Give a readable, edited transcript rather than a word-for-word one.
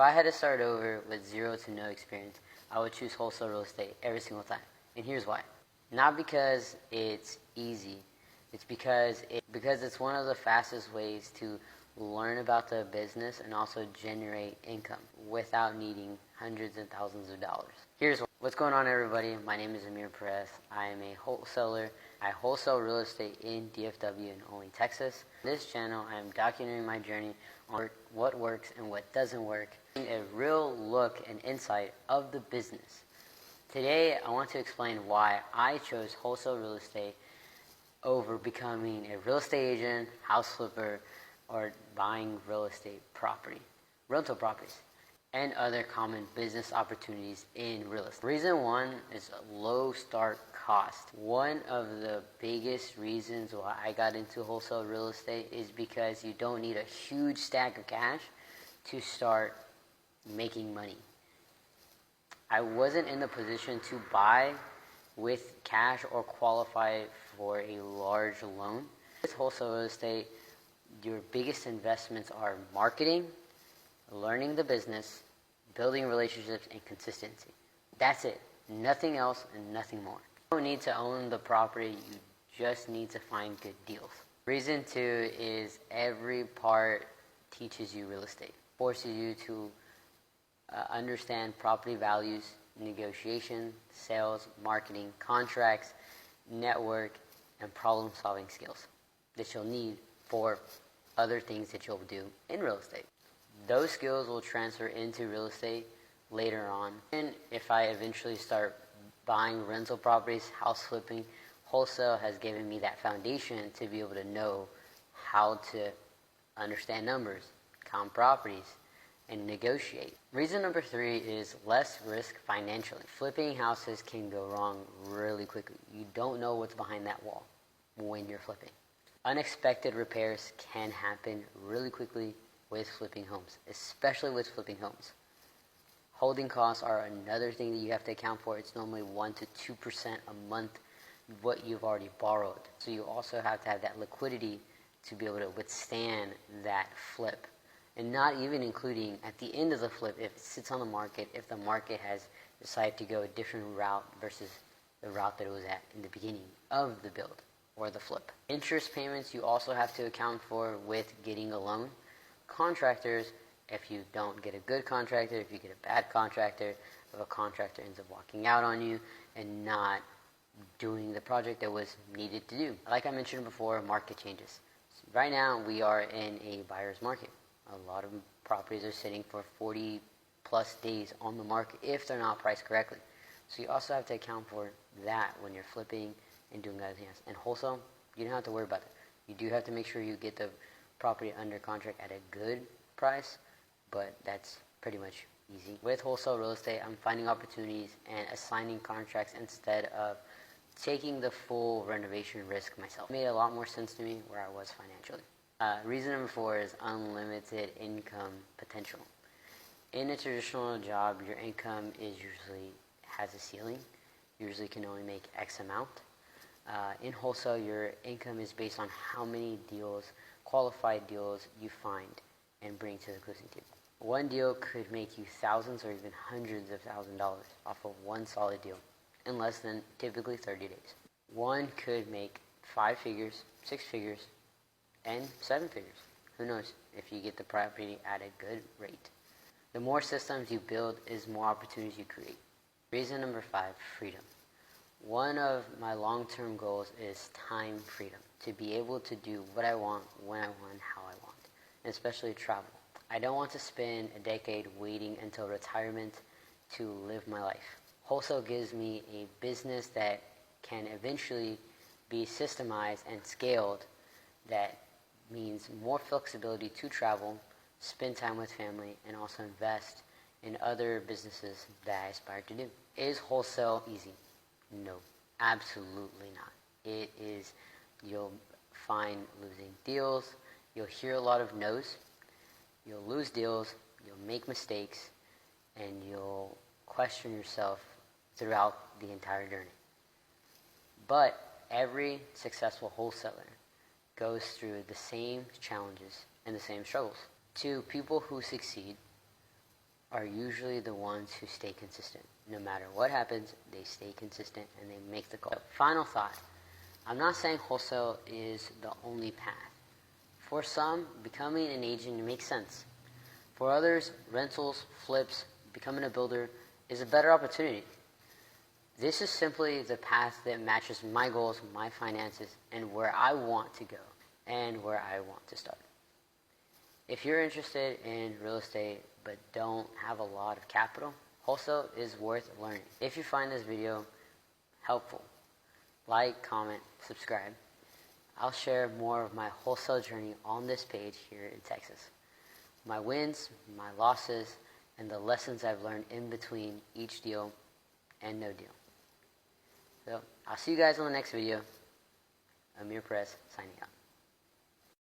I had to start over with zero to no experience, I would choose wholesale real estate every single time. And here's why. Not because it's easy. It's because it's one of the fastest ways to learn about the business and also generate income without needing hundreds and thousands of dollars. Here's what's going on, everybody. My name is Amir Perez. I am a wholesaler. I wholesale real estate in DFW and only Texas. On this channel, I am documenting my journey on what works and what doesn't work, a real look and insight of the business. Today, I want to explain why I chose wholesale real estate over becoming a real estate agent, house flipper, or buying real estate property, rental properties, and other common business opportunities in real estate. Reason one is low start cost. One of the biggest reasons why I got into wholesale real estate is because you don't need a huge stack of cash to start making money. I wasn't in the position to buy with cash or qualify for a large loan. With wholesale real estate, your biggest investments are marketing, learning the business, building relationships, and consistency. That's it. Nothing else and nothing more. You don't need to own the property. You just need to find good deals. Reason two is every part teaches you real estate. Forces you to understand property values, negotiation, sales, marketing, contracts, network, and problem-solving skills that you'll need for other things that you'll do in real estate. Those skills will transfer into real estate later on. And if I eventually start buying rental properties, house flipping, wholesale has given me that foundation to be able to know how to understand numbers, count properties, and negotiate. Reason number three is less risk financially. Flipping houses can go wrong really quickly. You don't know what's behind that wall when you're flipping. Unexpected repairs can happen really quickly with flipping homes, especially with flipping homes. Holding costs are another thing that you have to account for. It's normally 1% to 2% a month what you've already borrowed. So you also have to have that liquidity to be able to withstand that flip. And not even including at the end of the flip, if it sits on the market, if the market has decided to go a different route versus the route that it was at in the beginning of the build or the flip. Interest payments you also have to account for with getting a loan. Contractors, if you don't get a good contractor, if you get a bad contractor, if a contractor ends up walking out on you and not doing the project that was needed to do. Like I mentioned before, market changes. So right now, we are in a buyer's market. A lot of properties are sitting for 40 plus days on the market if they're not priced correctly. So you also have to account for that when you're flipping and doing other things. And wholesale, you don't have to worry about it. You do have to make sure you get the property under contract at a good price, but that's pretty much easy. With wholesale real estate, I'm finding opportunities and assigning contracts instead of taking the full renovation risk myself. It made a lot more sense to me where I was financially. Reason number four is unlimited income potential. In a traditional job, your income usually has a ceiling. You usually can only make X amount. In wholesale, your income is based on how many deals, qualified deals, you find and bring to the closing table. One deal could make you thousands or even hundreds of thousands of dollars off of one solid deal in less than typically 30 days. One could make 5 figures, 6 figures, and 7 figures. Who knows if you get the property at a good rate. The more systems you build is more opportunities you create. Reason number 5, freedom. One of my long-term goals is time freedom. To be able to do what I want, when I want, how I want. And especially travel. I don't want to spend a decade waiting until retirement to live my life. Wholesale gives me a business that can eventually be systemized and scaled that means more flexibility to travel, spend time with family, and also invest in other businesses that I aspire to do. Is wholesale easy? No, absolutely not. It is, you'll find losing deals, you'll hear a lot of no's, you'll lose deals, you'll make mistakes, and you'll question yourself throughout the entire journey. But every successful wholesaler goes through the same challenges and the same struggles. To people who succeed, are usually the ones who stay consistent. No matter what happens, they stay consistent and they make the goal. Final thought. I'm not saying wholesale is the only path. For some, becoming an agent makes sense. For others, rentals, flips, becoming a builder is a better opportunity. This is simply the path that matches my goals, my finances, and where I want to go and where I want to start. If you're interested in real estate but don't have a lot of capital, wholesale is worth learning. If you find this video helpful, like, comment, subscribe. I'll share more of my wholesale journey on this page here in Texas. My wins, my losses, and the lessons I've learned in between each deal and no deal. So, I'll see you guys on the next video. Amir Perez, signing out.